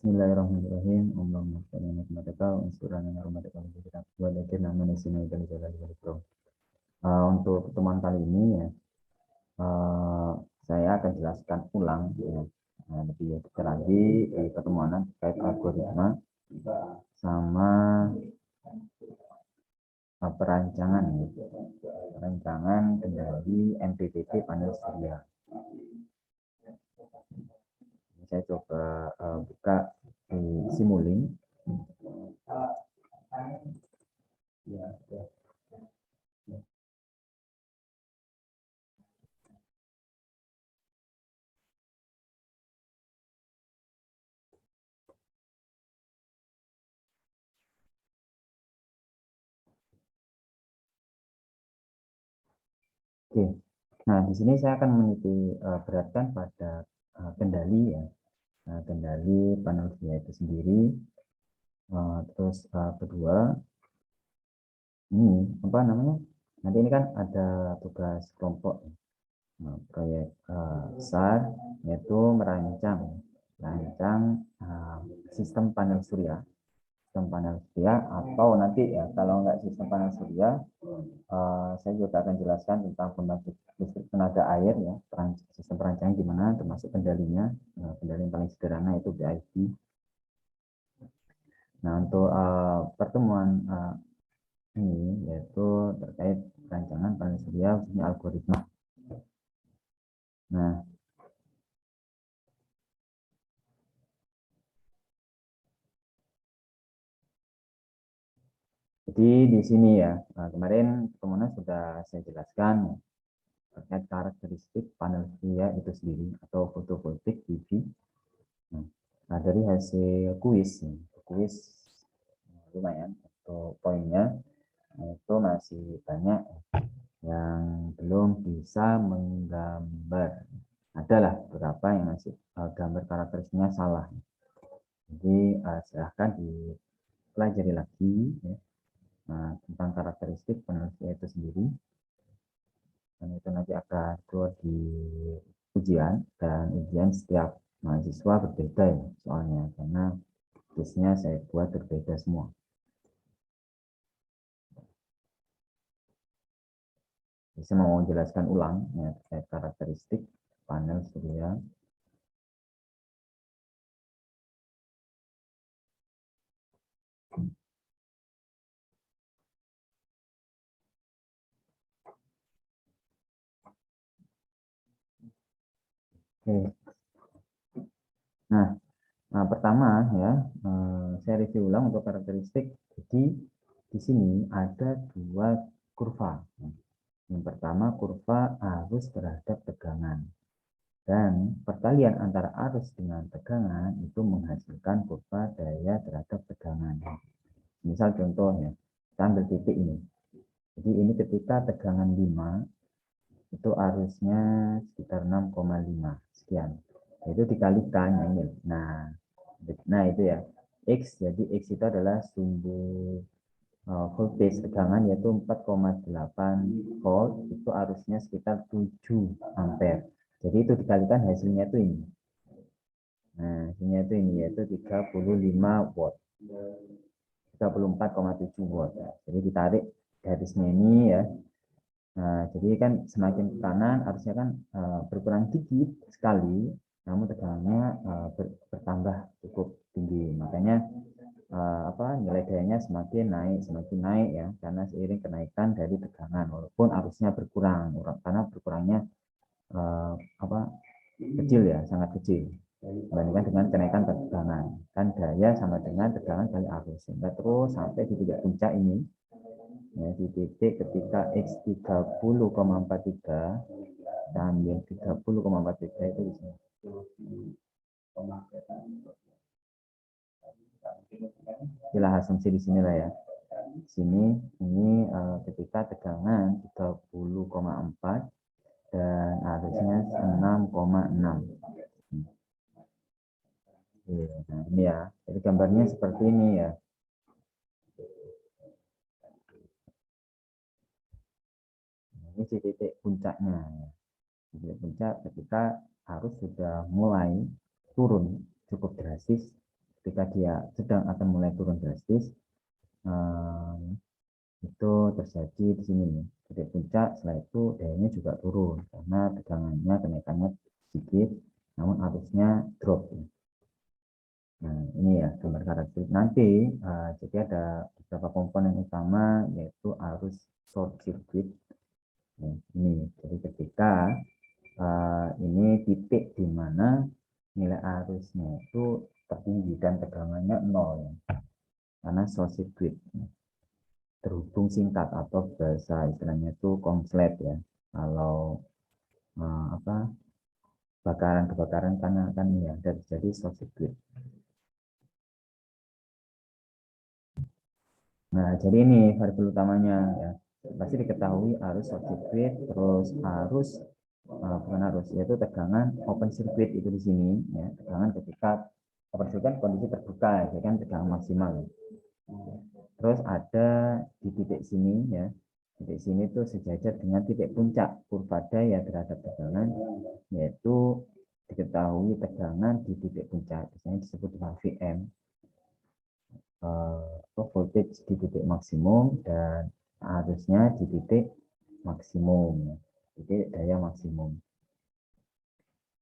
Bismillahirrahmanirrahim. Allahumma shalli ala Muhammad unsurana rahmatika wa barakatuh. Wa lakir namanya sini dari jalali wal ikram. Untuk pertemuan kali ini ya, saya akan jelaskan ulang ya, lebih detail lagi di pertemuan terkait algoritma sama perancangan gitu. Perancangan kendali MPPT panel surya. Saya coba buka di Simulink. Ya, ya. Oke. Nah, di sini saya akan menitik beratkan pada kendali ya. Nah, kendali panel surya itu sendiri. Terus kedua, ini apa namanya? Nanti ini kan ada tugas kelompok. Nah, proyek besar yaitu merancang sistem panel surya. Sistem panel surya atau nanti ya kalau nggak sistem panel surya, saya juga akan jelaskan tentang pembangkit listrik tenaga air ya, sistem perancangan gimana, termasuk kendalinya. Kendali yang paling sederhana itu BIV. Nah, untuk pertemuan ini yaitu terkait perancangan panel surya khususnya algoritma. Nah, jadi di sini ya, kemarin pertemuan sudah saya jelaskan terkait karakteristik panel surya itu sendiri atau fotovoltaik PV. Nah, dari hasil kuis lumayan untuk poinnya itu masih banyak yang belum bisa menggambar. Adalah beberapa yang masih gambar karakteristiknya salah. Jadi silahkan dipelajari lagi ya, tentang karakteristik penelitian itu sendiri. Dan itu nanti akan keluar di ujian, dan ujian setiap mahasiswa berbeda ya soalnya, karena kuisnya saya buat berbeda semua. Saya mau jelaskan ulang ya, terkait karakteristik panel surya. Oke. Nah, pertama ya, saya review ulang untuk karakteristik. Jadi di sini ada dua kurva. Yang pertama kurva arus terhadap tegangan. Dan perkalian antara arus dengan tegangan itu menghasilkan kurva daya terhadap tegangan. Misal contohnya, kita ambil titik ini. Jadi ini ketika tegangan 5, itu arusnya sekitar 6,5 sekian. Itu dikalikan ini. Nah itu ya. X, jadi X itu adalah sumber voltage tegangan yaitu 4,8 volt, itu arusnya sekitar 7 ampere. Jadi itu dikalikan hasilnya itu ini. Nah, hasilnya itu ini yaitu 35 watt. 34,7 watt. Ya. Jadi ditarik garisnya ini ya. Nah, jadi kan semakin ke kanan arusnya kan berkurang dikit sekali, namun tegangannya bertambah cukup tinggi. Makanya nilai dayanya semakin naik ya, karena seiring kenaikan dari tegangan, walaupun arusnya berkurang, karena berkurangnya kecil ya, sangat kecil dibandingkan dengan kenaikan tegangan. Kan daya sama dengan tegangan kali arus, sehingga terus sampai di titik puncak ini ya, di titik ketika X 30,43, kita ambil 30,43 itu di sini. Istilah asumsi di sini lah ya. Di sini ini ketika tegangan 30,4 dan arusnya 6,6. Nah, ini ya. Jadi gambarnya seperti ini ya. Ini titik puncaknya. Titik puncak ketika arus sudah mulai turun cukup drastis ketika dia sedang akan mulai turun drastis, itu terjadi di sini nih, titik puncak. Setelah itu dayanya juga turun karena tegangannya kenaikannya sedikit, namun arusnya drop. Nah, ini ya gambar karakteristik. Nanti jadi ada beberapa komponen utama, yaitu arus short circuit. Nah, ini jadi ketika ini titik di mana nilai arusnya itu tertinggi dan tegangannya 0 ya. Karena short circuit terhubung singkat atau bahasa istilahnya itu konslet ya. Kalau kebakaran karena kan ya terjadi short circuit. Nah, jadi ini variabel utamanya ya. Pasti diketahui arus short circuit, terus arus bukan arus, yaitu tegangan open circuit itu di sini ya. Tegangan ketika open circuit kondisi terbuka ya kan tegangan maksimal. Terus ada di titik sini ya. Titik sini itu sejajar dengan titik puncak kurva daya terhadap tegangan, yaitu diketahui tegangan di titik puncak, biasanya disebut dengan Vm. Voltage di titik maksimum dan arusnya di titik maksimum, titik daya maksimum.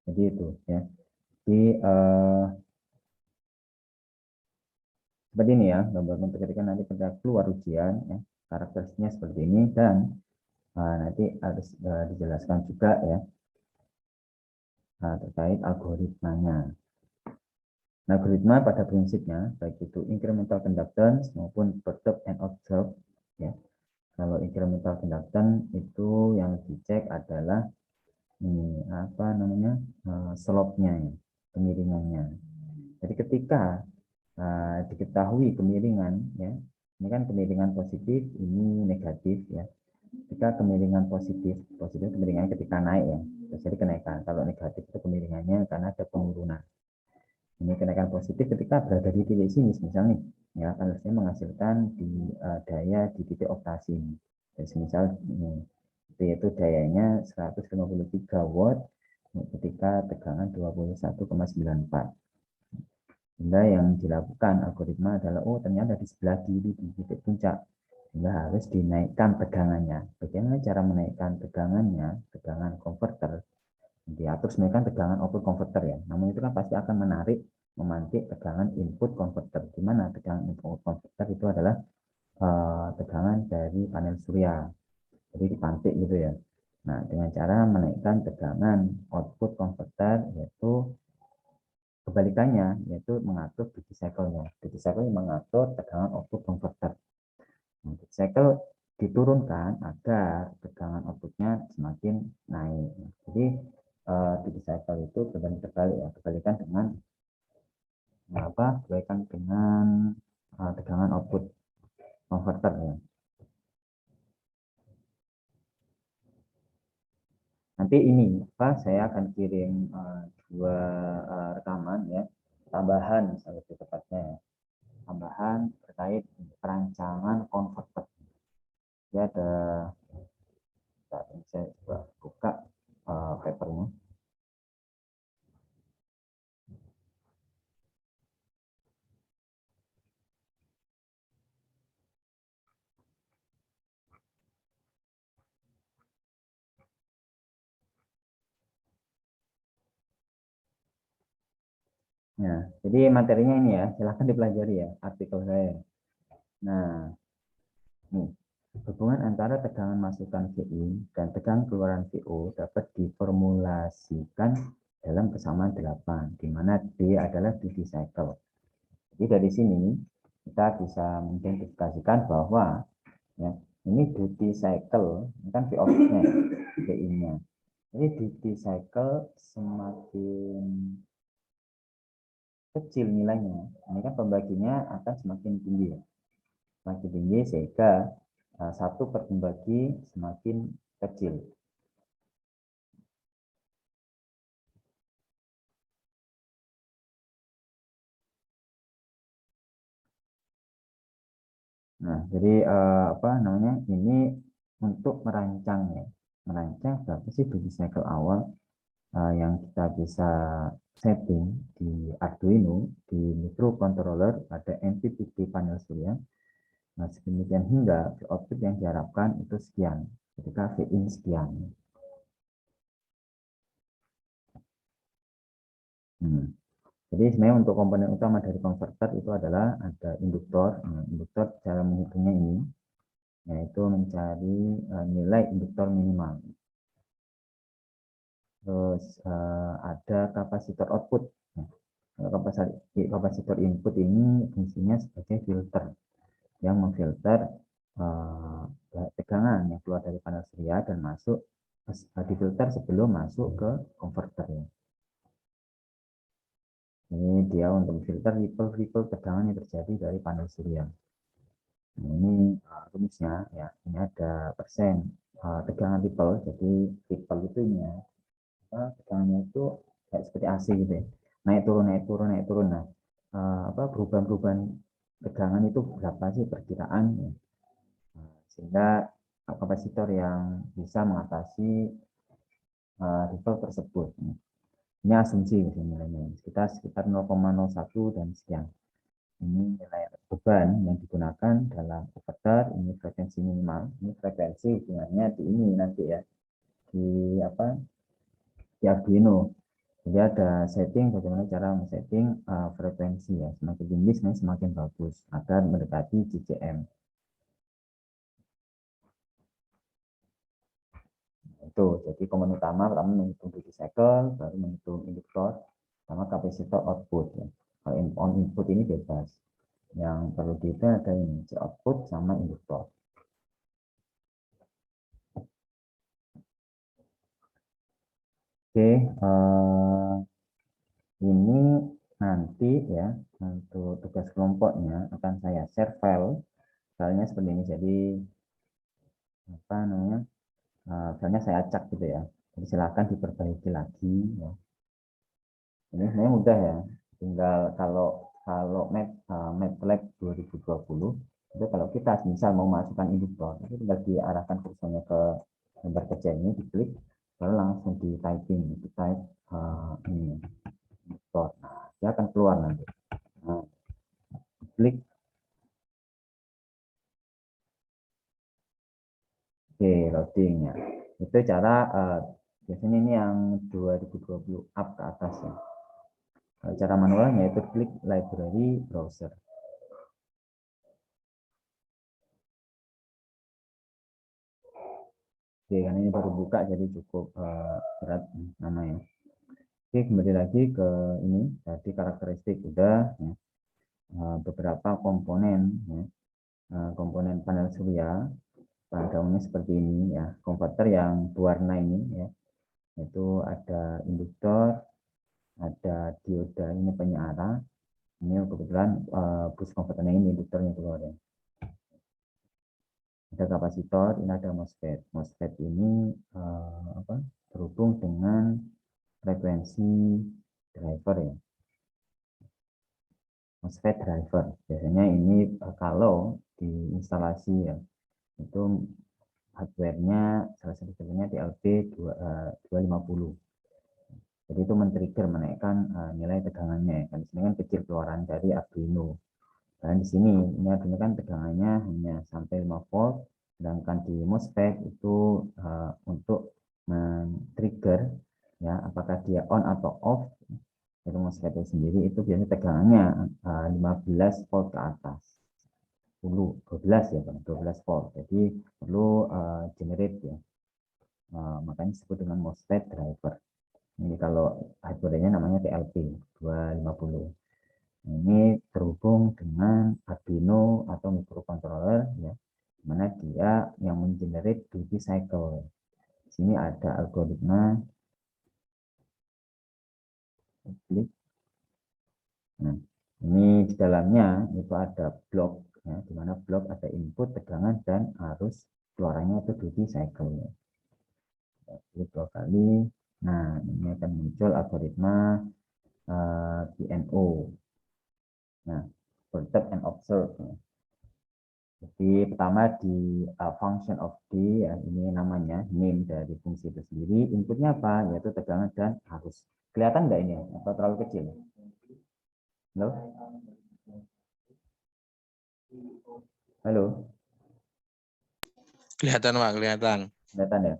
Jadi itu ya. Di seperti ini ya gambar ketika nanti kita keluar ujian ya, karakteristiknya seperti ini, dan nanti harus dijelaskan juga ya terkait algoritmanya. Nah, algoritma pada prinsipnya baik itu incremental conductance maupun perturb and observe ya. Kalau incremental conductance itu yang dicek adalah ini apa namanya slope-nya ya, kemiringannya. Jadi ketika diketahui kemiringan ya, ini kan kemiringan positif, ini negatif ya. Jika kemiringan positif kemiringannya ketika naik ya, jadi kenaikan. Kalau negatif itu kemiringannya karena ada penurunan. Ini kenaikan positif ketika berada di titik sini, misalnya ya, harusnya menghasilkan di daya di titik operasi ini. Dan misal ini, yaitu dayanya 153 watt ketika tegangan 21,94. Sehingga yang dilakukan algoritma adalah, oh ternyata di sebelah kiri di titik puncak, sehingga harus dinaikkan tegangannya. Bagaimana cara menaikkan tegangannya? Tegangan konverter diatur menaikkan tegangan output konverter ya. Namun itu kan pasti akan memantik tegangan input konverter. Di mana tegangan input konverter itu adalah tegangan dari panel surya. Jadi dipantik gitu ya. Nah, dengan cara menaikkan tegangan output konverter, yaitu kebalikannya, yaitu mengatur duty cycle-nya. Duty cycle mengatur tegangan output konverter. Nah, duty cycle diturunkan agar tegangan outputnya semakin naik. Jadi duty cycle itu terbalik ya, kebalikan dengan kebalikan dengan tegangan output konverter ya. Nanti ini saya akan kirim dua rekaman ya, tambahan lebih tepatnya ya, tambahan terkait perancangan konverter. Ya ada, saya coba buka papernya. Nah, jadi materinya ini ya, silahkan dipelajari ya artikel saya. Nah, nih, hubungan antara tegangan masukan VI dan tegangan keluaran VO dapat diformulasikan dalam kesamaan 8, di mana D adalah duty cycle. Jadi dari sini kita bisa mengidentifikasikan bahwa ya, ini duty cycle, ini kan V of-nya, VI-nya. Jadi duty cycle semakin kecil nilainya, ini kan pembaginya akan semakin tinggi ya. Semakin tinggi sehingga 1 per pembagi semakin kecil. Nah, jadi apa namanya? Ini untuk merancang ya. Merancang berapa sih duty cycle awal? yang kita bisa setting di Arduino, di microcontroller pada MPPT panel surya. Nah, sedemikian hingga output yang diharapkan itu sekian, ketika Vin sekian. Jadi sebenarnya untuk komponen utama dari konverter itu adalah ada induktor. Nah, induktor cara menghitungnya ini, yaitu mencari nilai induktor minimal. Terus ada kapasitor output. Nah, kapasitor input ini fungsinya sebagai filter yang memfilter tegangan yang keluar dari panel surya dan masuk difilter sebelum masuk ke konverternya. Ini dia untuk filter ripple tegangan yang terjadi dari panel surya. Nah, ini rumusnya ya. Ini ada persen tegangan ripple. Jadi ripple itu ini ya, tegangannya itu kayak seperti AC gitu ya. Naik turun naik turun naik turun. Nah, perubahan-perubahan tegangan itu berapa sih perkiraan ya. Sehingga kapasitor yang bisa mengatasi ripple tersebut. Ini asumsi nilainya sekitar 0,01 dan sekian. Ini nilai beban yang digunakan dalam konverter. Ini frekuensi minimal. Ini frekuensi hubungannya di ini nanti ya, di Arduino. Jadi ada setting bagaimana cara men-setting frekuensi ya. Semakin tinggi semakin bagus agar mendekati GCM. Itu jadi komponen utama pertama menghitung duty cycle, baru menghitung induktor sama kapasitor output ya. Kalau on input ini bebas. Yang perlu dihitung ada ini output sama induktor. Oke, ini nanti ya untuk tugas kelompoknya akan saya share filenya seperti ini. Jadi apa namanya? Filenya saya acak gitu ya. Jadi silakan diperbaiki lagi ya. Ini sebenarnya mudah ya. Tinggal kalau MATLAB 2020 itu kalau kita misal mau masukkan induktor itu tinggal diarahkan kursornya ke gambar kerja ini, diklik lalu langsung di typing, di type ini induktor. Nah, dia akan keluar nanti. Nah, klik. Oke, loading ya. Itu cara biasanya ini yang 2020 up ke atas ya. Cara manualnya itu klik library browser. Oke, karena ini baru buka jadi cukup berat namanya. Oke, kembali lagi ke ini tadi karakteristik udah ya. Beberapa komponen ya. Komponen panel surya pada umumnya seperti ini ya. Konverter yang berwarna ini ya. Itu ada induktor, ada dioda ini penyearah. Ini kebetulan bus konverternya ini induktornya keluar ya. Ada kapasitor, ini ada MOSFET. MOSFET ini berhubung dengan frekuensi driver ya. MOSFET driver. Biasanya ini kalau di instalasi ya, itu hardware-nya salah satu contohnya TLP 250. Jadi itu men-trigger menaikkan nilai tegangannya. Kan di sini kan kecil keluaran dari Arduino. Dan di sini ini Arduino kan tegangannya hanya sampai 5 volt, sedangkan di MOSFET itu untuk men-trigger ya apakah dia on atau off itu MOSFET sendiri itu biasanya tegangannya 15 volt ke atas. 12 ya, 12 volt. Jadi perlu generate ya. Makanya disebut dengan MOSFET driver. Ini kalau hardware-nya namanya TLP 250. Ini terhubung dengan Arduino atau microcontroller ya, mana dia yang mengenerate duty cycle. Di sini ada algoritma. Nah, ini di dalamnya itu ada blok ya, di mana blok ada input, tegangan dan arus keluarannya itu duty cycle. Jadi 2 kali. Nah, ini akan muncul algoritma PNO. Nah, protect and observe. Jadi pertama di function of D, ya, ini namanya name dari fungsi itu sendiri. Inputnya apa? Yaitu tegangan dan arus. Kelihatan nggak ini? Atau terlalu kecil? Halo? Halo? Kelihatan Pak, kelihatan. Kelihatan ya?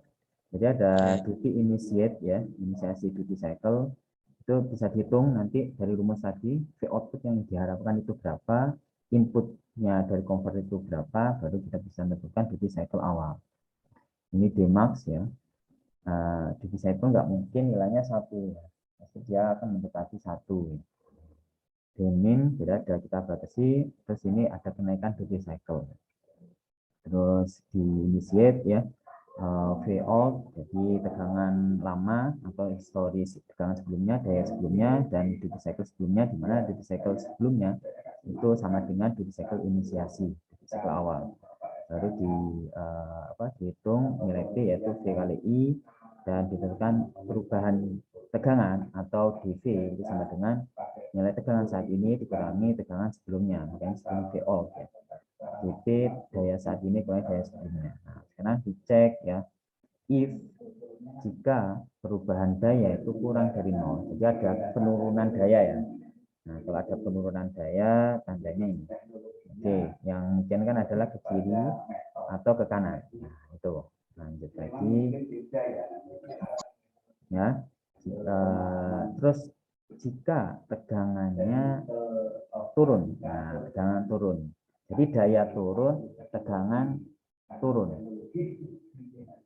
Jadi ada Ya. duty initiate ya, inisiasi duty cycle. Itu bisa dihitung nanti dari rumus tadi, V output yang diharapkan itu berapa, inputnya dari converter itu berapa, baru kita bisa menentukan duty cycle awal. Ini Dmax ya. Duty cycle nggak mungkin nilainya 1 ya. Pasti dia akan mendekati 1. Dmin tidak ada, kita batasi, terus ini ada kenaikan duty cycle. Terus di initiate ya, Vout, jadi tegangan lama atau historis tegangan sebelumnya, daya sebelumnya, dan duty cycle sebelumnya, di mana duty cycle sebelumnya itu sama dengan duty cycle inisiasi, duty cycle awal. Baru dihitung nilai P yaitu V kali I, dan ditentukan perubahan tegangan atau dV itu sama dengan nilai tegangan saat ini dikurangi tegangan sebelumnya, makanya sebelum Vout ya. dP daya saat ini kurang daya sebelumnya. Nah, sekarang dicek ya, if jika perubahan daya itu kurang dari 0, jadi ada penurunan daya ya. Nah, kalau ada penurunan daya, tandanya ini. Oke, yang mungkin kan adalah ke kiri atau ke kanan. Nah, itu. Lanjut lagi. Ya. Terus jika tegangannya turun. Nah, tegangan turun. Jadi daya turun, tegangan turun.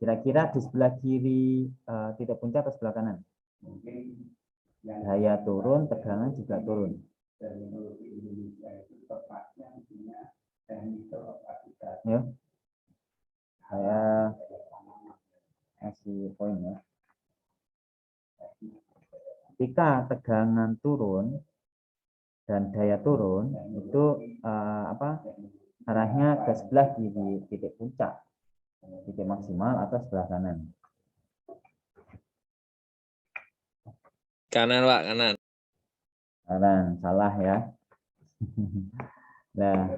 Kira-kira di sebelah kiri titik puncak atau sebelah kanan? Daya turun, tegangan juga turun. Ya, saya kasih poin ya. Ketika tegangan turun dan daya turun, itu arahnya ke sebelah kiri titik puncak, titik maksimal, atau sebelah kanan. Kanan Pak, kanan. Kanan, salah ya. Nah,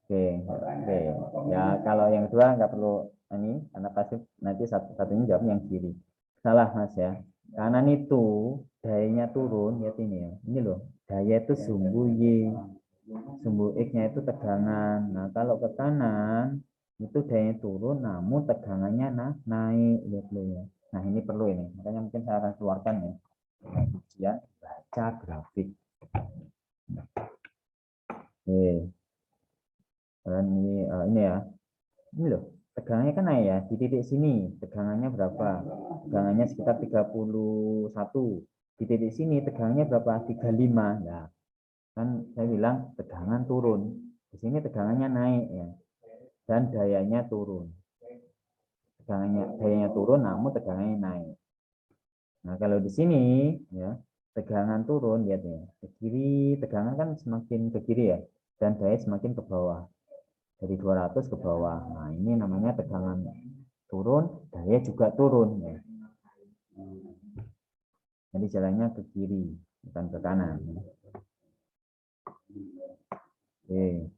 oke. Ya kalau yang kedua nggak perlu ini karena pasti nanti satunya jawab yang kiri. Salah Mas ya. Kanan itu dayanya turun, lihat ini ya. Ini loh, daya itu sumbu Y, sumbu X-nya itu tegangan. Nah kalau ke kanan itu dayanya turun, namun tegangannya naik, lihat loh ya. Nah ini perlu ini, makanya mungkin saya akan keluarkan ya. Kemudian baca grafik. Oke. Dan ini ya, ini loh, tegangannya kan naik ya, di titik sini tegangannya berapa? Tegangannya sekitar 31. Di titik sini tegangannya berapa? 35. Nah, kan saya bilang tegangan turun. Di sini tegangannya naik ya, dan dayanya turun. Dayanya turun, namun tegangannya naik. Nah, kalau di sini ya, tegangan turun, lihat ya, ke kiri tegangan kan semakin ke kiri ya, dan daya semakin ke bawah. Dari 200 ke bawah. Nah, ini namanya tegangan turun, daya juga turun ya. Jadi jalannya ke kiri, bukan ke kanan. Oke.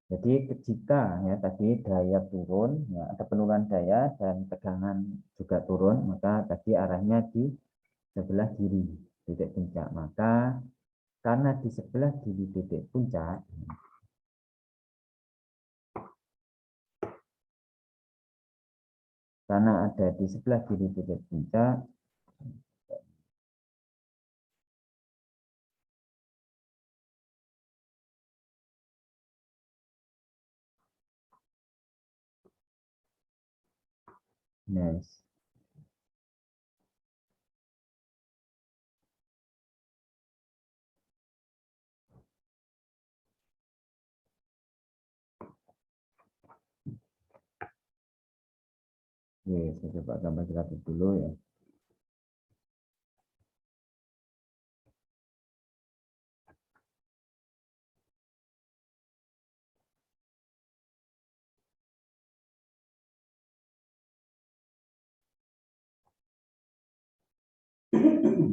Jadi jika ya tadi daya turun, ya ada penurunan daya dan tegangan juga turun, maka tadi arahnya di sebelah kiri titik puncak. Maka karena di sebelah kiri titik puncak, karena ada di sebelah kiri titik puncak, nice. Oke, saya coba gambar grafik dulu ya.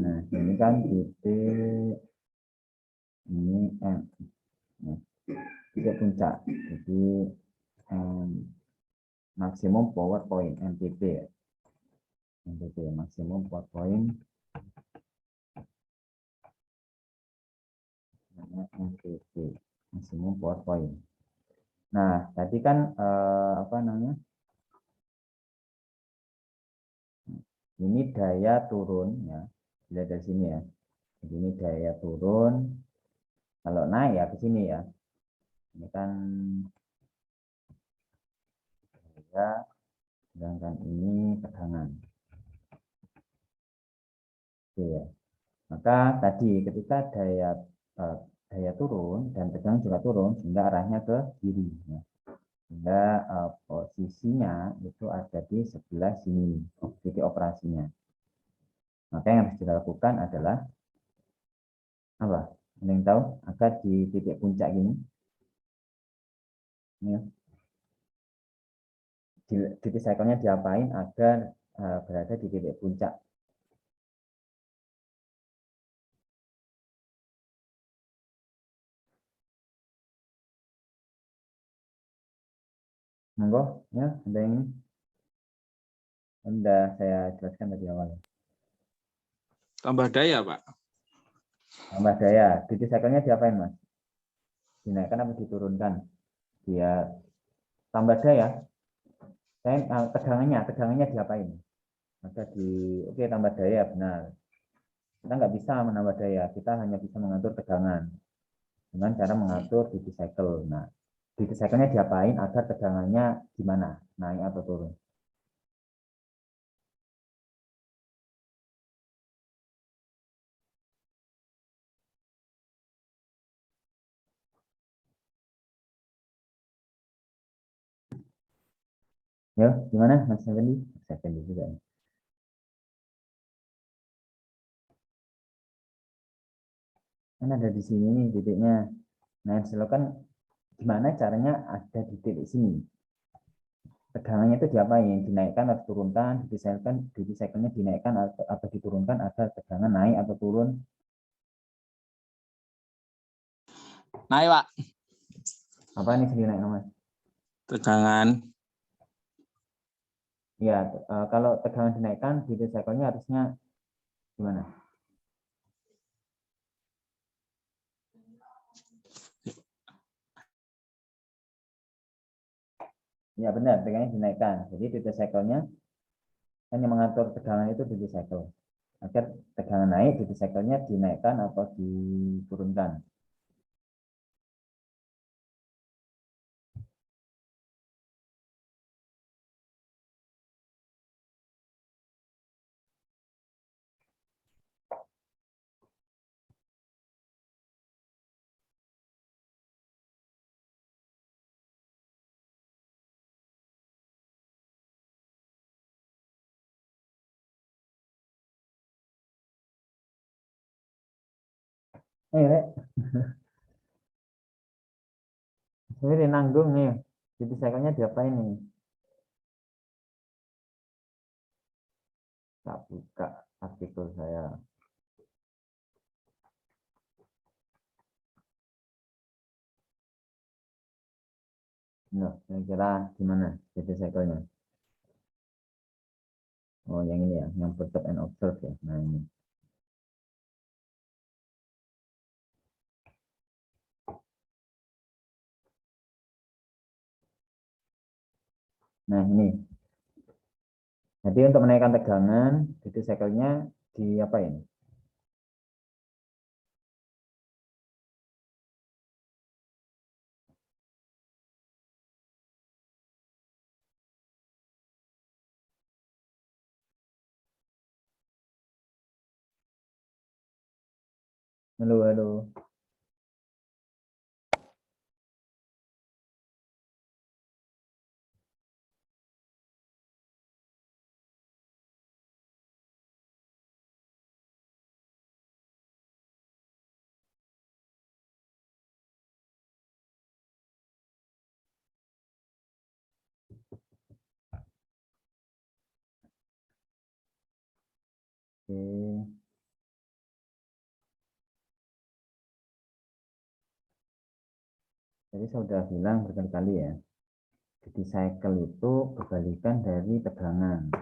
Nah, ini ini kan titik ini M, ya, titik puncak. Jadi maksimum power point MPP, ya. MPP maksimum power point MPP maksimum power point. Nah, tadi kan apa namanya? Ini daya turun ya. Dilihat dari sini ya. Jadi ini daya turun. Kalau naik ya ke sini ya. Ini kan daya, sedangkan ini tegangan. Oke ya. Maka tadi ketika daya turun dan tegangan juga turun, sehingga arahnya ke kiri. Ya. Sehingga posisinya itu ada di sebelah sini, titik operasinya. Maka yang harus dilakukan adalah apa? Ada yang tahu? Agar di titik puncak ini, ya, titik cycle-nya diapain agar berada di titik puncak? Monggo, ya, ada yang ini? Sudah saya jelaskan tadi awal. Tambah daya, Pak. Tambah daya, titik cycle-nya diapain, Mas? Dinaikkan apa diturunkan? Dia tambah daya. Tegangannya diapain? Maka oke, tambah daya, benar. Kita nggak bisa menambah daya, kita hanya bisa mengatur tegangan dengan cara mengatur duty cycle. Nah, duty cycle-nya diapain agar tegangannya gimana, naik atau turun? Ya, gimana Mas Effendi? Mas Effendi juga. Kan ada di sini nih titiknya. Nah, silakan gimana caranya ada di titik sini? Tegangannya itu diapain? Dinaikkan atau turunkan? Duty cycle-nya dinaikkan atau diturunkan agar tegangan naik atau turun? Naik, Pak. Apa nih dinaik, Mas? Tegangan. Ya, kalau tegangan dinaikkan, duty cycle-nya harusnya gimana? Ya benar, tegangannya dinaikkan. Jadi duty cycle-nya hanya mengatur tegangan itu duty cycle. Agar tegangan naik, duty cycle-nya dinaikkan atau diturunkan. Rek, ini nanggung nih. Duty cycle-nya diapain nih? Tak buka artikel saya. Nah, kira-kira gimana duty cycle-nya? Oh, yang ini ya, yang percept and observe ya. Nah, ini. Nah, ini. Jadi untuk menaikkan tegangan, duty cycle-nya diapain? Halo, halo. Oke. Jadi saya sudah bilang berkali-kali ya, duty cycle itu kebalikan dari tegangan.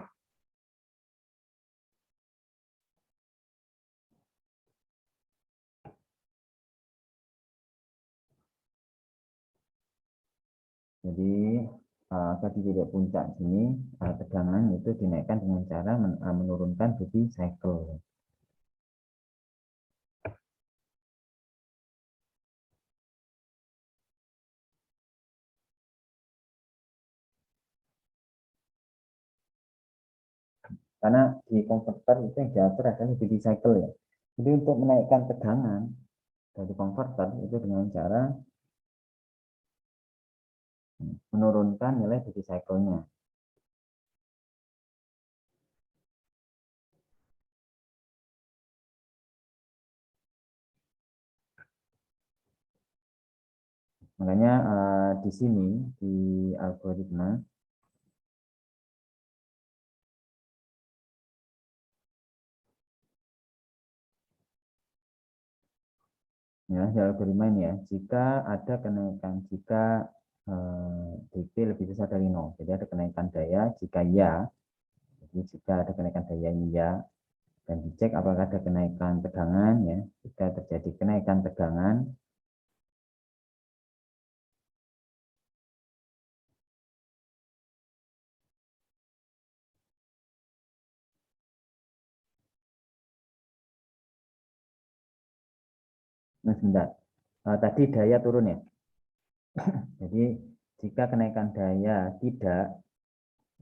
Jadi tadi titik puncak sini tegangan itu dinaikkan dengan cara menurunkan duty cycle. Karena di konverter itu yang diatur adalah duty cycle ya. Jadi untuk menaikkan tegangan dari konverter itu dengan cara menurunkan nilai duty cycle-nya. Makanya di sini di algoritma ya, di algoritma ini ya, jika ada kenaikan jika dp lebih besar dari 0, jadi ada kenaikan daya jika ya, jadi jika ada kenaikan daya ini ya, dan dicek apakah ada kenaikan tegangan ya, jika terjadi kenaikan tegangan nah sebentar, tadi daya turun ya, jadi jika kenaikan daya tidak,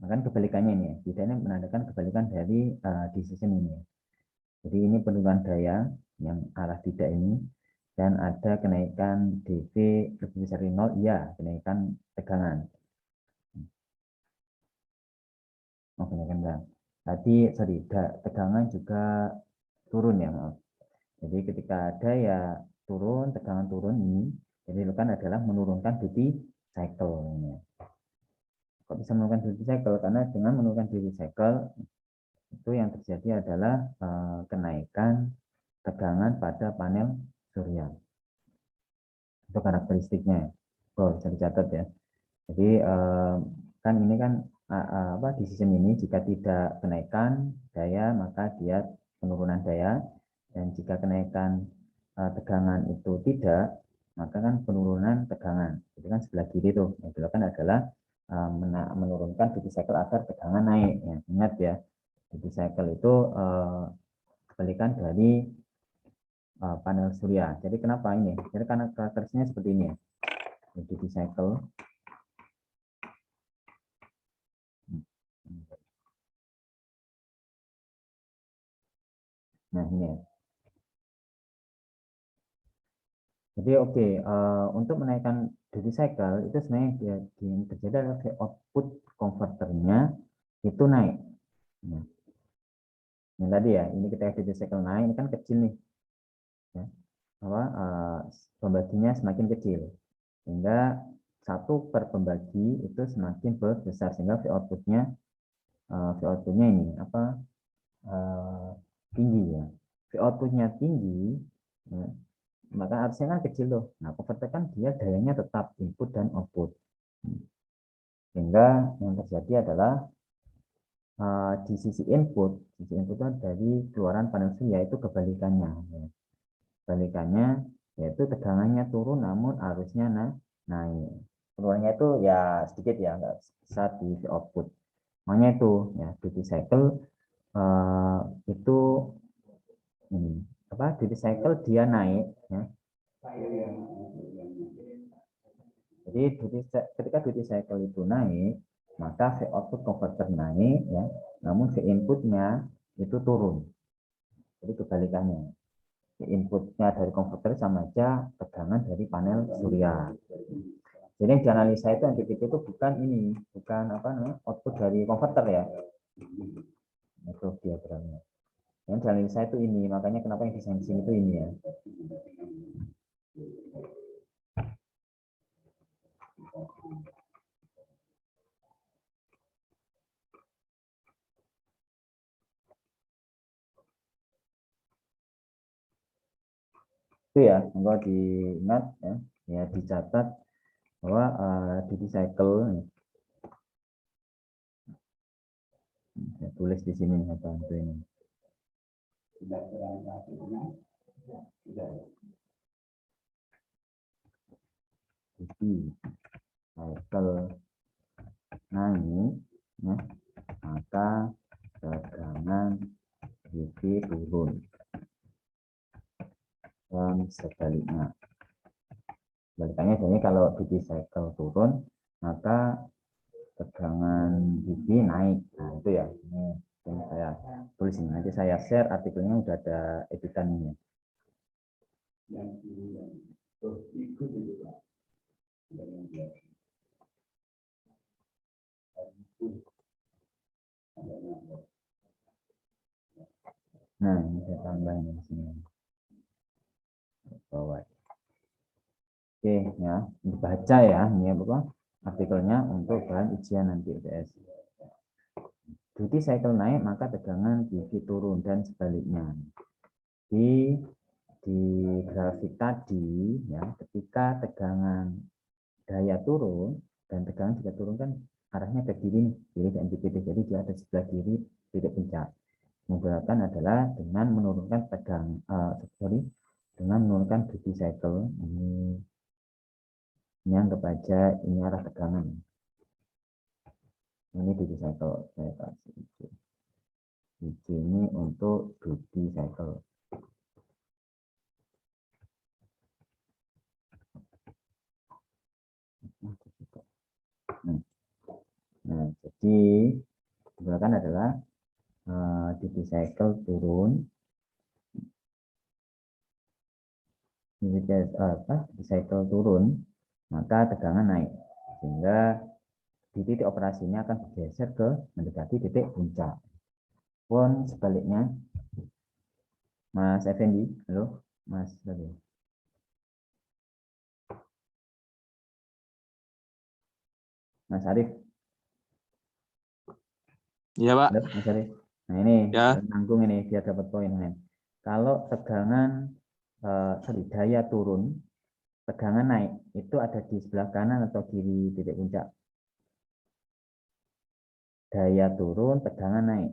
maka kebalikannya ini ya, tidak ini menandakan kebalikan dari decision ini ya. Jadi ini penurunan daya yang arah tidak ini, dan ada kenaikan dV lebih besar dari 0, iya kenaikan tegangan. Oh, kenaikan tegangan. Tadi sorry, tegangan juga turun ya, maaf. Jadi ketika daya turun, tegangan turun ini, jadi dilakukan adalah menurunkan duty cycle ini. Kok bisa menurunkan duty cycle? Karena dengan menurunkan duty cycle itu yang terjadi adalah kenaikan tegangan pada panel surya. Itu karakteristiknya. Oh, bisa dicatat ya. Jadi kan ini kan apa di sistem ini jika tidak kenaikan daya maka dia penurunan daya, dan jika kenaikan tegangan itu tidak maka kan penurunan tegangan. Jadi kan sebelah kiri itu yang dilakukan adalah menurunkan duty cycle agar tegangan naik ya. Ingat ya, duty cycle itu kebalikan dari panel surya. Jadi kenapa ini? Jadi karena karakteristiknya seperti ini ya. Duty cycle. Nah ini ya. Jadi oke, untuk menaikkan duty cycle itu sebenarnya yang terjadi adalah output konverternya itu naik. Nah, yang tadi ya, ini kita duty cycle naik, ini kan kecil nih. Ya. Pembaginya semakin kecil. Sehingga satu per pembagi itu semakin besar, sehingga V outputnya ini apa tinggi ya. V outputnya tinggi, ya, maka harusnya kan kecil loh. Nah, konverter kan dia dayanya tetap input dan output. Sehingga yang terjadi adalah di sisi input dari keluaran panel surya itu kebalikannya. Ya. Kebalikannya yaitu tegangannya turun namun arusnya naik. Keluarnya itu ya sedikit ya, nggak besar di output. Makanya itu ya duty cycle itu ini apa duty cycle dia naik ya. Jadi ketika duty cycle itu naik, maka V output converter naik ya, namun V inputnya itu turun. Jadi kebalikannya. V inputnya dari konverter sama aja tegangan dari panel surya. Jadi yang dianalisa itu yang itu bukan ini, bukan apa namanya output dari konverter ya. Itu diagramnya. Yang dianalisa itu ini, makanya kenapa yang desain sini itu ini ya. Itu ya, enggak diingat ya, ya dicatat bahwa duty cycle, saya tulis di sini ya bantu ini. Duty cycle naik, ya, maka tegangan duty turun dan sebaliknya. Sebalikannya, jadi kalau duty cycle turun, maka tegangan duty naik. Nah, itu ya. Ini saya tulis ini. Nanti saya share artikelnya, udah ada editannya. Nah, ini saya tambahin di sini. Bawah. Oke, ya, dibaca ya, ini apa? Artikelnya untuk bahan ujian nanti UTS. Duty cycle naik, maka tegangan duty turun dan sebaliknya. Di grafik tadi, ya, ketika tegangan daya turun dan tegangan juga turun kan arahnya ke kiri nih, kiri dan titik. Jadi dia ada sebelah kiri titik puncak. Membedakan adalah dengan menurunkan dengan menurunkan duty cycle. Ini anggap aja ini arah tegangan. Ini duty cycle, saya kasih hijau. Hijau ini untuk duty cycle. Nah, jadi kebanyakan adalah duty cycle turun, duty cycle turun, maka tegangan naik, sehingga di titik operasinya akan bergeser ke mendekati titik puncak. Pun sebaliknya, Mas Effendi, halo, Mas Effendi. Mas Arif. Iya, Pak. Halo, Mas Arif. Nah, ini Ya. nanggung ini biar dapat poin. Kalau tegangan daya turun, tegangan naik, itu ada di sebelah kanan atau kiri titik puncak? Daya turun, tegangan naik.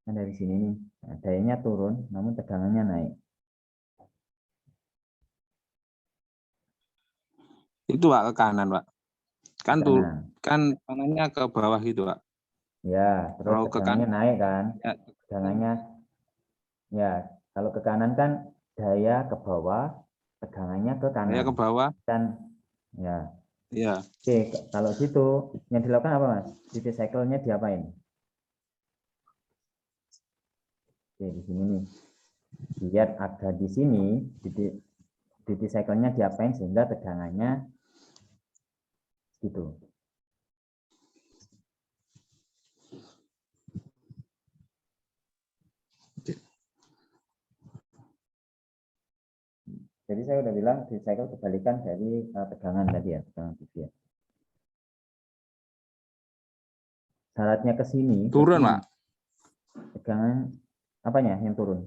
Nah, dari sini nih, nah, dayanya turun, namun tegangannya naik. Itu, Pak, ke kanan, Pak. Kan Ke tuh, kanan. kan kanannya ke bawah gitu, Pak. Ya, terus Kalau ke tegangannya kanan, naik kan? ya, Tegangannya, ya, kalau ke kanan kan daya ke bawah, tegangannya ke kanan. ya ke bawah. Dan, ya. Iya. Oke, kalau gitu, yang dilakukan apa, Mas? Duty cycle-nya diapain? Oke, di sini nih. Lihat ada di sini, duty cycle-nya diapain sehingga tegangannya gitu. Jadi saya udah bilang duty cycle kebalikan dari tegangan tadi ya, tegangan duty ya. Syaratnya ke sini, Turun, Pak. tegangan apanya yang turun?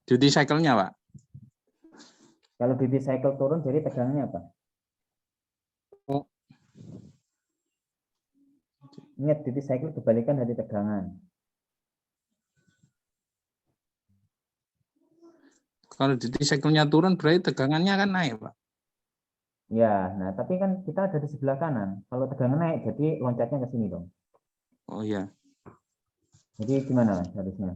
Duty cycle-nya, Pak. Kalau duty cycle turun, jadi tegangannya apa? Oh. Ingat, duty cycle kebalikan dari tegangan. Kalau duty cycle-nya turun, berarti tegangannya kan naik, Pak. Ya, nah tapi kan kita ada di sebelah kanan. Kalau tegangan naik, jadi loncatnya ke sini dong. Oh iya. Jadi gimana Mas harusnya?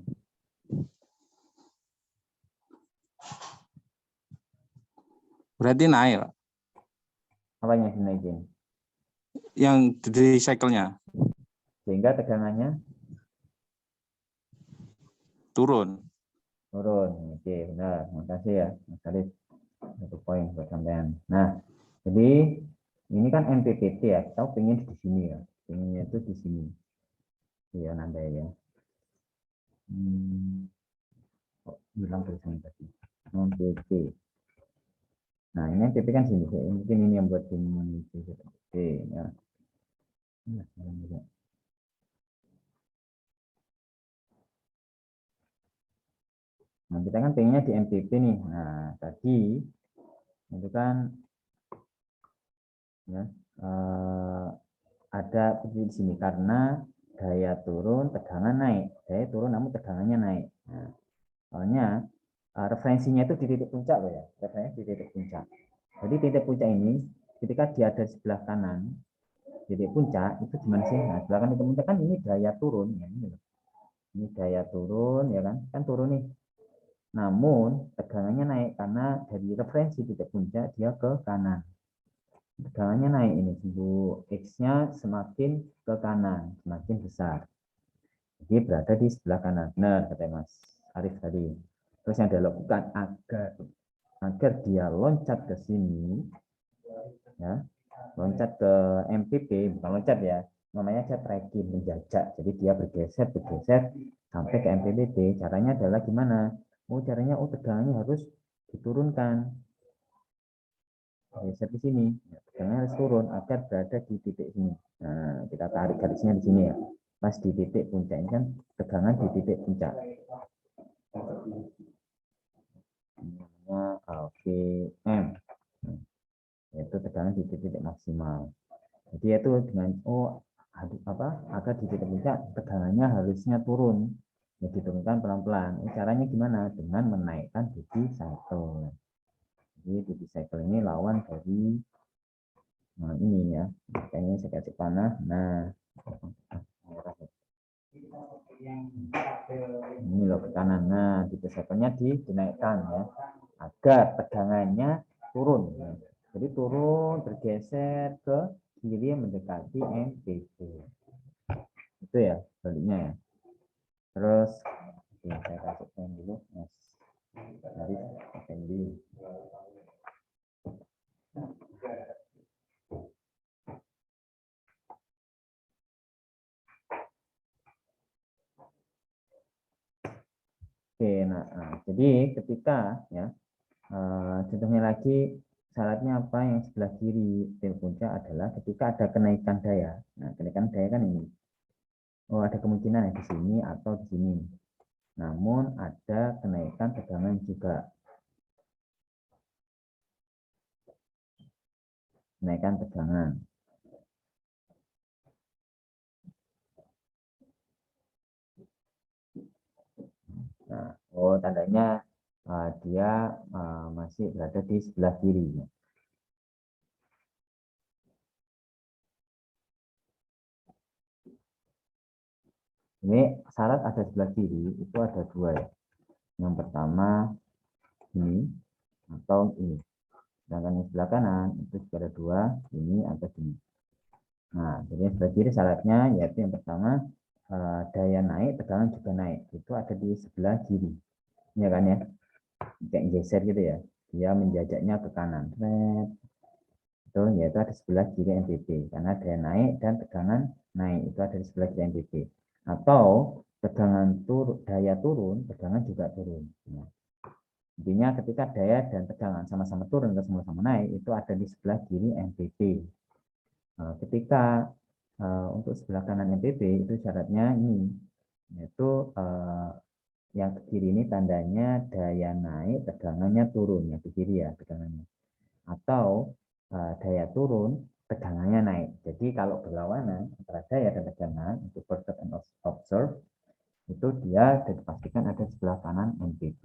Berarti naik, Pak. Apanya dinaikin? Yang duty cycle-nya Sehingga tegangannya turun. turun. Oke, benar. Makasih ya, Mas Arif. Satu poin buat sampean. Nah, jadi ini kan MPPT ya. Kita pengen di sini ya. Pengennya itu di sini. Iya, nanda ya. Kok hilang tulisan tadi? MPP. Nah, ini MPP kan sini. Mungkin ini yang buat ini. Oke, ya. Nah, kita kan pengennya di MPP nih. Nah, tadi itu kan ya, ada di sini karena daya turun, tegangan naik. Daya turun namun tegangannya naik. Nah, soalnya referensinya itu di titik puncak loh ya. Referensinya di titik puncak. Jadi titik puncak ini ketika dia ada di sebelah kanan, titik puncak itu gimana sih? Nah, sebelah kanan titik puncak kan ini daya turun ya ini loh. Ini daya turun ya kan? Kan turun nih. Namun tegangannya naik karena dari referensi titik puncak dia ke kanan. Tegangannya naik ini, sumbu X-nya semakin ke kanan, semakin besar. Jadi berada di sebelah kanan. Benar kata Mas Arif tadi. Terus yang dilakukan agar dia loncat ke sini, ya, loncat ke MPP, bukan loncat ya, namanya saya tracking, menjajak. Jadi dia bergeser sampai ke MPPT. Caranya adalah gimana? Caranya tegangannya harus diturunkan. Geser di sini, tegangannya harus turun agar berada di titik sini. Nah, kita tarik garisnya di sini ya. Pas di titik puncak ini kan tegangan di titik puncak. Namanya VM, yaitu tegangan di titik maksimal. Jadi itu dengan agar di titik puncak tegangannya harusnya turun, ya diturunkan pelan-pelan. Caranya gimana? Dengan menaikkan duty cycle. Jadi duty cycle ini lawan dari ini ya, kayaknya saya kasih panah. Nah, ini loh ke kanan. Nah, duty cycle-nya dinaikkan ya, agar tegangannya turun. Ya. Jadi turun bergeser ke kiri mendekati MPP. Itu ya baliknya ya. Terus saya kasih pen dulu, Mas. Dari Effendi. Oke, nah, jadi ketika ya contohnya lagi syaratnya apa yang sebelah kiri titik puncak adalah ketika ada kenaikan daya. Nah, kenaikan daya kan ini. Oh, ada kemungkinan ya di sini atau di sini. Namun ada kenaikan tegangan juga. Kenaikan tegangan. Nah, tandanya dia masih berada di sebelah kiri. Ini syarat ada sebelah kiri itu ada dua ya. Yang pertama ini atau ini. Sedangkan yang sebelah kanan itu juga ada dua, ini atau ini. Nah, jadi yang sebelah kiri syaratnya yaitu yang pertama daya naik, tegangan juga naik. Itu ada di sebelah kiri. Ya kan ya? Kayak geser gitu ya. Dia menjajaknya ke kanan. Itu yaitu ada sebelah kiri MPP karena daya naik dan tegangan naik itu ada di sebelah kiri MPP. Atau tegangan daya turun, tegangan juga turun. Nah, intinya ketika daya dan tegangan sama-sama turun atau sama-sama naik itu ada di sebelah kiri MPP. Nah, ketika untuk sebelah kanan MPP itu syaratnya ini yaitu yang ke kiri ini tandanya daya naik, tegangannya turun ya ke kiri ya tegangannya. Atau daya turun, tegangannya naik. Jadi kalau berlawanan antara daya dan tegangan untuk observe and observe itu dia dipastikan ada di sebelah kanan MPP.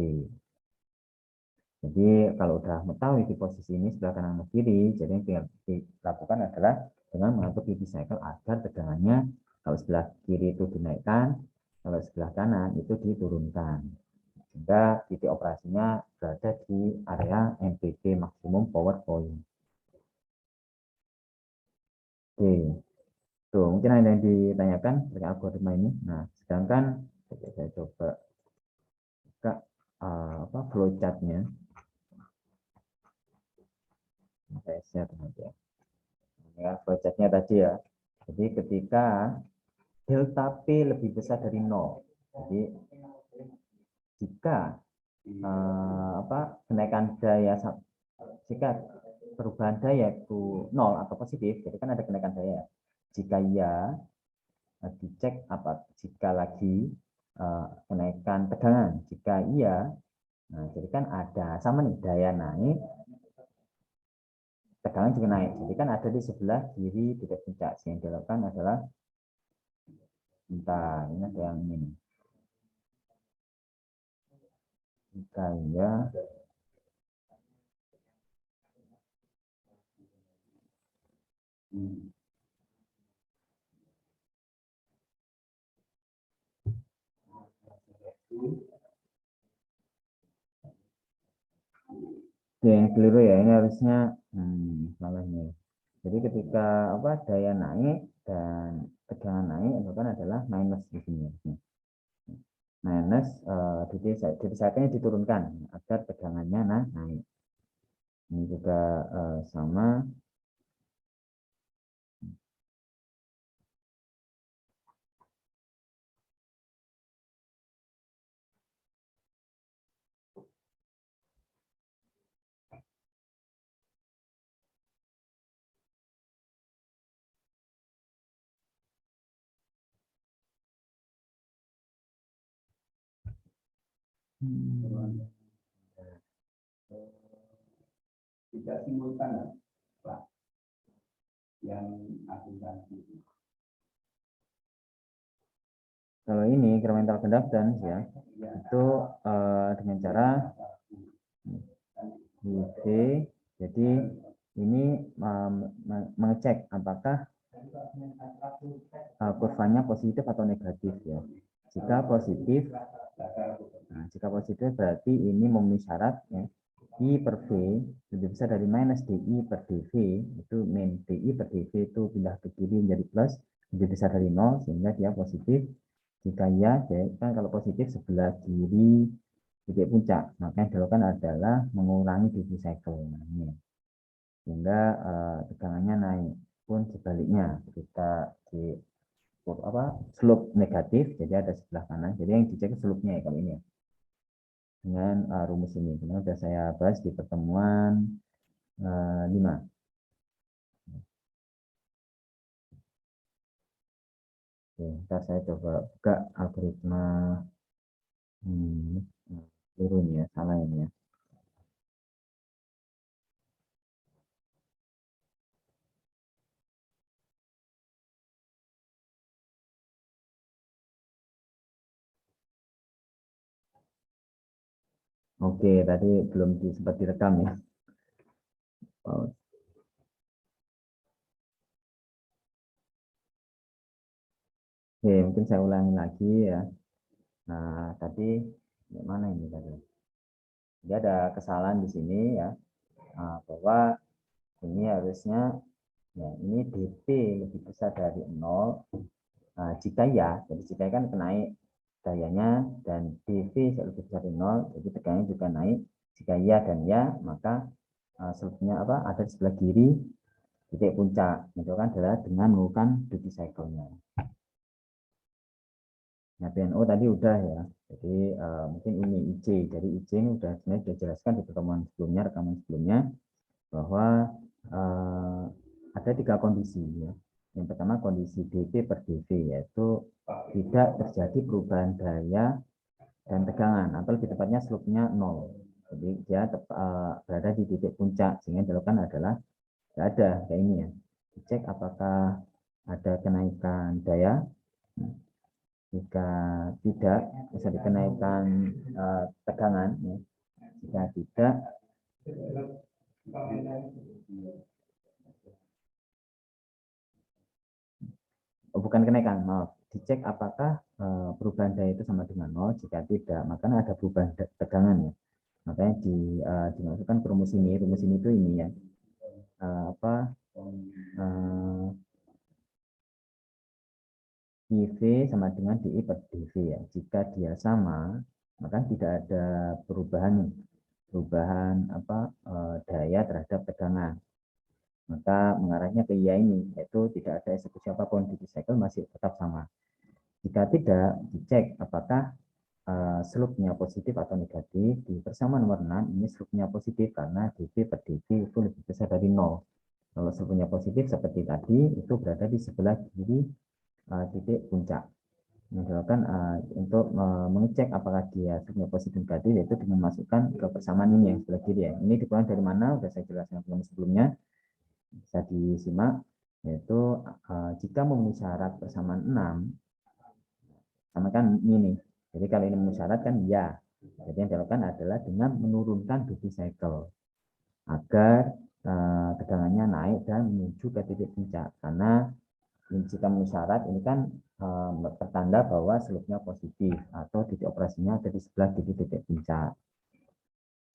Jadi kalau udah mengetahui di posisi ini sebelah kanan dan kiri, jadi yang tinggal dilakukan adalah dengan mengatur duty cycle agar tegangannya kalau sebelah kiri itu dinaikkan, kalau sebelah kanan itu diturunkan. Sehingga titik operasinya berada di area MPP maksimum power point. Oke, tuh mungkin ada yang ditanyakan terkait algoritma ini. Nah, sedangkan saya coba buka flowchartnya. Saya share nanti ya. Ya, flowchartnya tadi ya. Jadi ketika delta P lebih besar dari 0, jadi jika kenaikan daya, jika perubahan daya itu 0 atau positif, jadi kan ada kenaikan daya. Jika iya, dicek jika lagi kenaikan tegangan. Jika iya, Nah, jadi kan ada sama nih daya naik, tegangan juga naik. Jadi kan ada di sebelah kiri titik puncak. Yang dilakukan adalah bentar, ini ada yang ini. Jika ya yang keliru ya, ini harusnya salahnya. Jadi ketika apa daya naik dan tegangan naik itu kan adalah minus di sini. Minus dipisahkannya diturunkan agar tegangannya naik. Ini juga sama. Tidak simultan, Pak, yang akuntansi. Kalau ini incremental conductance ya, itu dengan cara UV. Jadi ini mengecek apakah kurvanya positif atau negatif ya. Jika positif, jika positif berarti ini memenuhi syarat ya. I per V lebih besar dari minus DI per DV, itu min DI per DV itu pindah ke kiri menjadi plus, lebih besar dari 0 sehingga dia positif. Jika ya, kan kalau positif sebelah kiri titik puncak, maka yang dilakukan adalah mengurangi duty cycle. Nah, ini. Sehingga tegangannya naik. Pun sebaliknya, kita di slope negatif, jadi ada sebelah kanan. Jadi yang dicek slope-nya ya kalau ini ya. Dengan rumus ini. Kemudian sudah saya bahas di pertemuan 5. Oke, ntar saya coba buka algoritma keliru nih ya, salah ini ya. Oke, tadi belum sempat direkam ya. Oke, mungkin saya ulangi lagi ya. Nah, tadi mana ini tadi? Jadi ada kesalahan di sini ya, bahwa ini harusnya ya ini DP lebih besar dari 0. Jika ya, jadi jika kan naik dayanya dan DV lebih besar dari 0, jadi tegangannya juga naik. Jika ya dan ya, maka slope-nya ada di sebelah kiri titik puncak. Itu kan adalah dengan melakukan duty cycle-nya. Nah, PNO tadi udah ya. Jadi mungkin ini IC. Jadi IC ini sebenarnya sudah jelaskan di pertemuan sebelumnya, rekaman sebelumnya, bahwa ada 3 kondisi ya. Yang pertama kondisi DV per DV, yaitu tidak terjadi perubahan daya dan tegangan, atau lebih tepatnya slope-nya 0. Jadi dia berada di titik puncak, sehingga yang dilakukan adalah tidak ada kayak ini ya. Dicek apakah ada kenaikan daya. Jika tidak, bisa dikenaikan tegangan. Ya. Jika tidak, bukan kenaikan, maaf. Dicek apakah perubahan daya itu sama dengan 0. Jika tidak, maka ada perubahan tegangan ya. Makanya dimasukkan ke rumus ini. Rumus ini itu ini ya. IV sama dengan DI per DV ya. Jika dia sama, maka tidak ada perubahan daya terhadap tegangan. Maka mengarahnya ke iya ini, yaitu tidak ada eksekusi apapun, duty cycle masih tetap sama. Jika tidak, dicek apakah slope-nya positif atau negatif. Di persamaan nomor 6, ini slope-nya positif karena DV per DV itu lebih besar dari 0. Kalau slope-nya positif seperti tadi, itu berada di sebelah kiri titik puncak. Misalkan untuk mengecek apakah dia punya posisi negatif, yaitu dengan memasukkan ke persamaan ini yang sebelah kiri ya. Ini diperoleh dari mana? Sudah saya jelaskan sebelumnya, bisa disimak, yaitu jika memenuhi syarat persamaan 6, sama kan ini. Jadi kalau ini memenuhi syarat kan ya. Jadi yang dilakukan adalah dengan menurunkan duty cycle agar tegangannya naik dan menuju ke titik puncak. Karena jika memenuhi syarat ini kan pertanda bahwa slope-nya positif atau titik operasinya ada di sebelah titik puncak.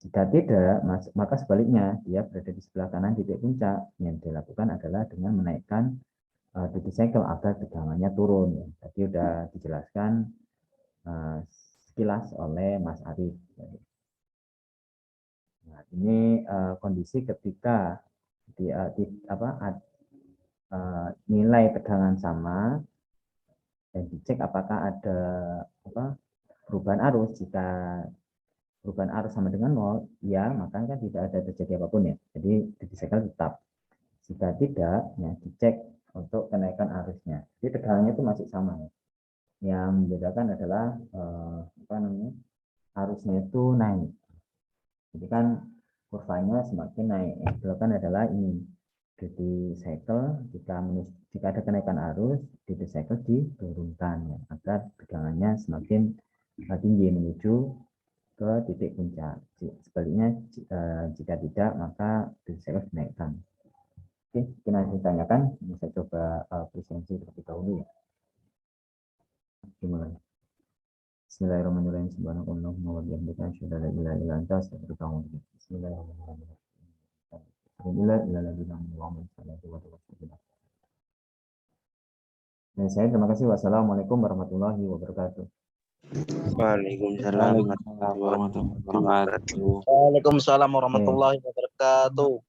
Jika tidak, maka sebaliknya dia berada di sebelah kanan titik puncak. Yang dilakukan adalah dengan menaikkan duty cycle agar tegangannya turun. Tadi sudah dijelaskan sekilas oleh Mas Arief. Nah, ini kondisi ketika nilai tegangan sama dan dicek apakah ada perubahan arus. Jika perubahan arus sama dengan 0, ya maka kan tidak ada terjadi apapun ya. Jadi duty cycle tetap. Jika tidak, ya dicek untuk kenaikan arusnya. Jadi tegangannya itu masih sama ya. Yang membedakan adalah arusnya itu naik. Jadi kan kurvanya semakin naik. Yang dilakukan adalah ini duty cycle. Jika ada kenaikan arus, duty cycle diturunkan ya, agar tegangannya semakin tinggi menuju ke titik puncak. Sebaliknya jika tidak, maka duty cycle dinaikkan. Oke, mungkin nanti ditanyakan. Saya coba presentasi terlebih dahulu ya. Dimulai. Bismillahirrahmanirrahim. Subhanakallahumma wa bihamdika asyhadu an la ilaha illa anta astaghfiruka wa atubu ilaik. Bismillahirrahmanirrahim. Saya terima kasih. Wassalamualaikum warahmatullahi wabarakatuh. Waalaikumsalam warahmatullahi wabarakatuh. Warahmatullahi wabarakatuh. Waalaikumsalam warahmatullahi wabarakatuh.